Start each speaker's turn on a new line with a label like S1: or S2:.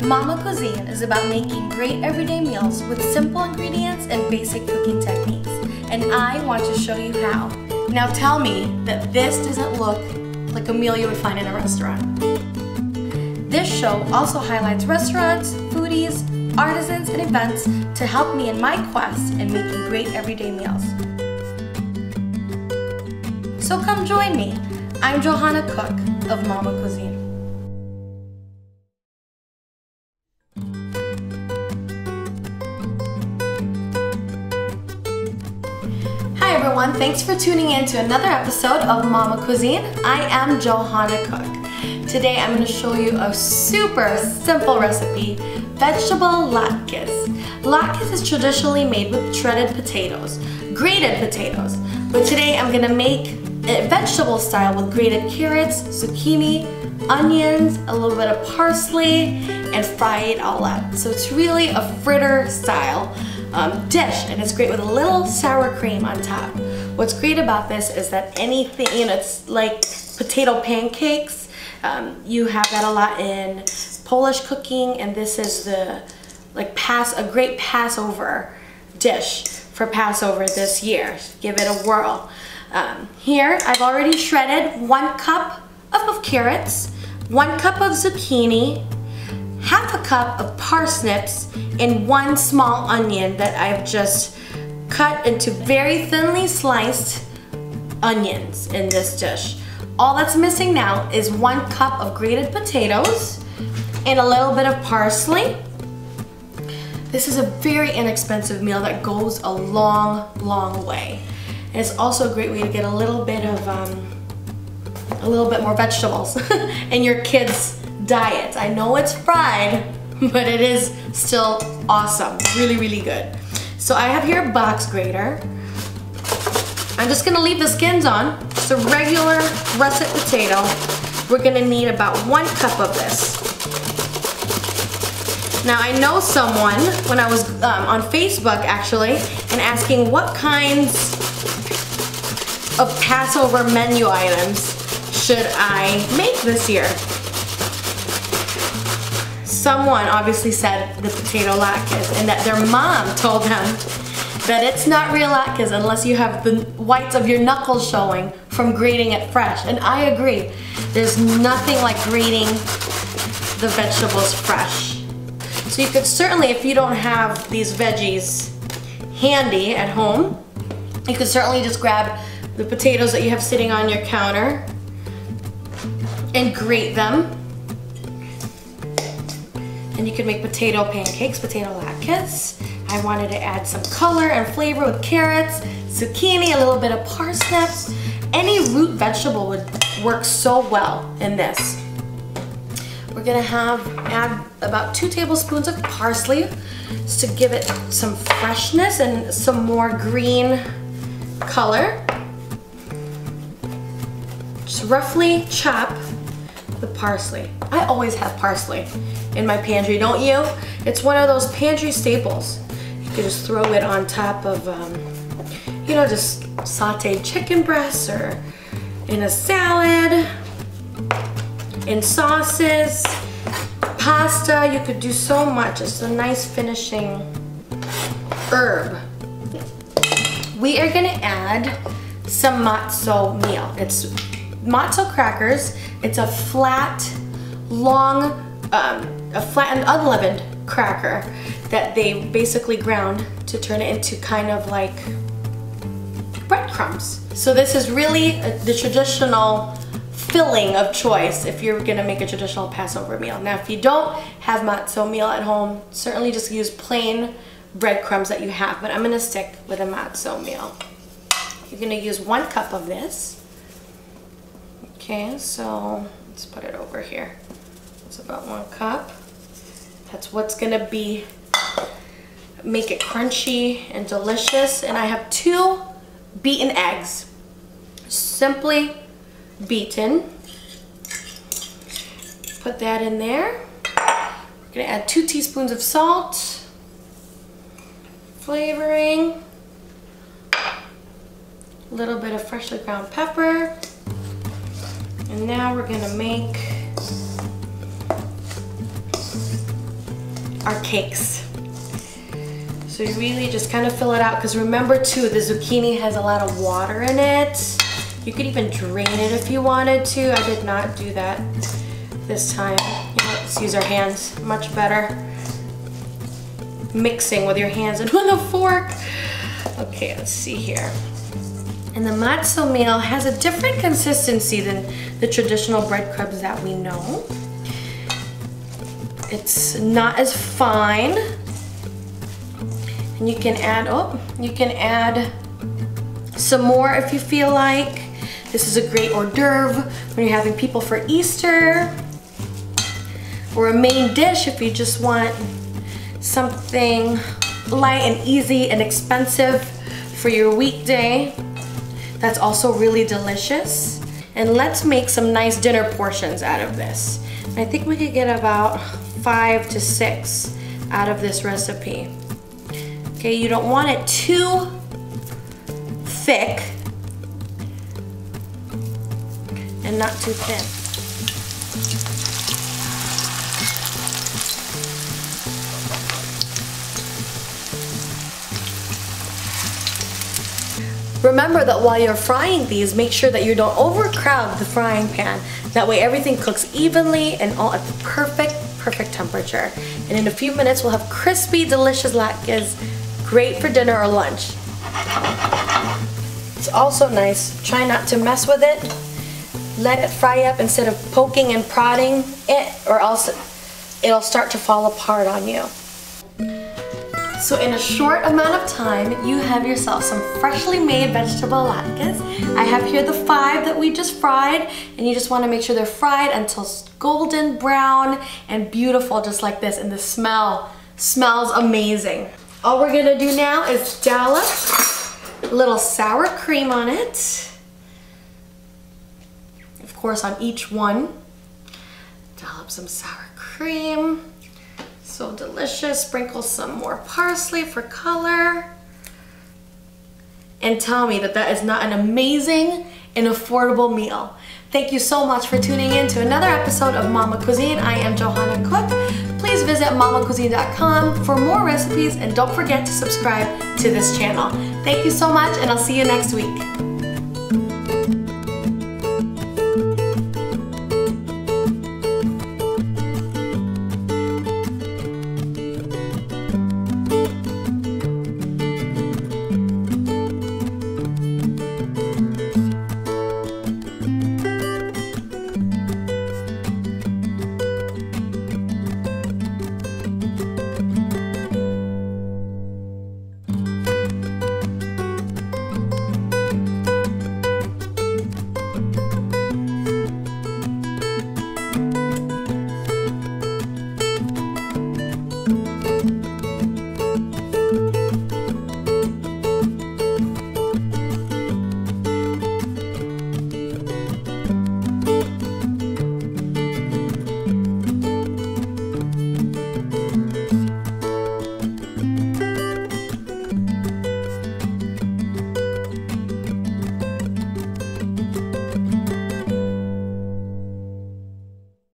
S1: Momma Cuisine is about making great everyday meals with simple ingredients and basic cooking techniques, and I want to show you how. Now tell me that this doesn't look like a meal you would find in a restaurant. This show also highlights restaurants, foodies, artisans, and events to help me in my quest in making great everyday meals. So come join me. I'm Johanna Cook of Momma Cuisine. Hi everyone, thanks for tuning in to another episode of Momma Cuisine. I am Johanna Cook. Today I'm going to show you a super simple recipe, vegetable latkes. Latkes is traditionally made with shredded potatoes, grated potatoes, but today I'm going to make it vegetable style with grated carrots, zucchini, onions, a little bit of parsley, and fry it all up. So it's really a fritter style dish, and it's great with a little sour cream on top. What's great about this is that anything, it's like potato pancakes. You have that a lot in Polish cooking, and this is the a great Passover dish for Passover this year. Give it a whirl. Here I've already shredded 1 cup of carrots, 1 cup of zucchini, half a cup of parsnips, and 1 small onion that I've just cut into very thinly sliced onions in this dish. All that's missing now is 1 cup of grated potatoes and a little bit of parsley. This is a very inexpensive meal that goes a long, long way. And it's also a great way to get a little bit more vegetables in your kids' diet. I know it's fried, but it is still awesome. Really, really good. So I have here a box grater. I'm just gonna leave the skins on. It's a regular russet potato. We're gonna need about 1 cup of this. Now I know someone, when I was on Facebook actually, and asking what kinds of Passover menu items should I make this year. Someone obviously said the potato latkes, and that their mom told them that it's not real latkes unless you have the whites of your knuckles showing from grating it fresh. And I agree. There's nothing like grating the vegetables fresh. So you could certainly, if you don't have these veggies handy at home, you could certainly just grab the potatoes that you have sitting on your counter and grate them. And you can make potato pancakes, potato latkes. I wanted to add some color and flavor with carrots, zucchini, a little bit of parsnips. Any root vegetable would work so well in this. We're gonna add about 2 tablespoons of parsley just to give it some freshness and some more green color. Just roughly chop the parsley. I always have parsley in my pantry, don't you? It's one of those pantry staples. You can just throw it on top of, you know, just sauteed chicken breasts or in a salad, in sauces, pasta. You could do so much. It's a nice finishing herb. We are gonna add some matzo meal. It's matzo crackers. It's a flat, long, a flat and unleavened cracker that they basically ground to turn it into kind of like breadcrumbs. So this is really the traditional filling of choice if you're gonna make a traditional Passover meal. Now if you don't have matzo meal at home, certainly just use plain breadcrumbs that you have, but I'm gonna stick with a matzo meal. You're gonna use 1 cup of this. Okay, so let's put it over here. It's about 1 cup. That's what's gonna make it crunchy and delicious. And I have 2 beaten eggs, simply beaten. Put that in there. We're gonna add 2 teaspoons of salt, flavoring, a little bit of freshly ground pepper. And now we're gonna make our cakes. So you really just kind of fill it out, because remember too, the zucchini has a lot of water in it. You could even drain it if you wanted to. I did not do that this time. Let's use our hands, much better. Mixing with your hands and with a fork. Okay, let's see here. And the matzo meal has a different consistency than the traditional breadcrumbs that we know. It's not as fine. And you can add some more if you feel like. This is a great hors d'oeuvre when you're having people for Easter, or a main dish if you just want something light and easy and expensive for your weekday. That's also really delicious. And let's make some nice dinner portions out of this. I think we could get about 5 to 6 out of this recipe. Okay, you don't want it too thick and not too thin. Remember that while you're frying these, make sure that you don't overcrowd the frying pan. That way everything cooks evenly and all at the perfect temperature. And in a few minutes we'll have crispy, delicious latkes, great for dinner or lunch. It's also nice, try not to mess with it. Let it fry up instead of poking and prodding it, or else it'll start to fall apart on you. So in a short amount of time, you have yourself some freshly made vegetable latkes. I have here the 5 that we just fried, and you just want to make sure they're fried until golden brown and beautiful, just like this, and the smells amazing. All we're gonna do now is dollop a little sour cream on it. Of course, on each one, dollop some sour cream. So delicious. Sprinkle some more parsley for color. And tell me that that is not an amazing and affordable meal. Thank you so much for tuning in to another episode of Momma Cuisine. I am Johanna Cook. Please visit mommacuisine.com for more recipes, and don't forget to subscribe to this channel. Thank you so much, and I'll see you next week.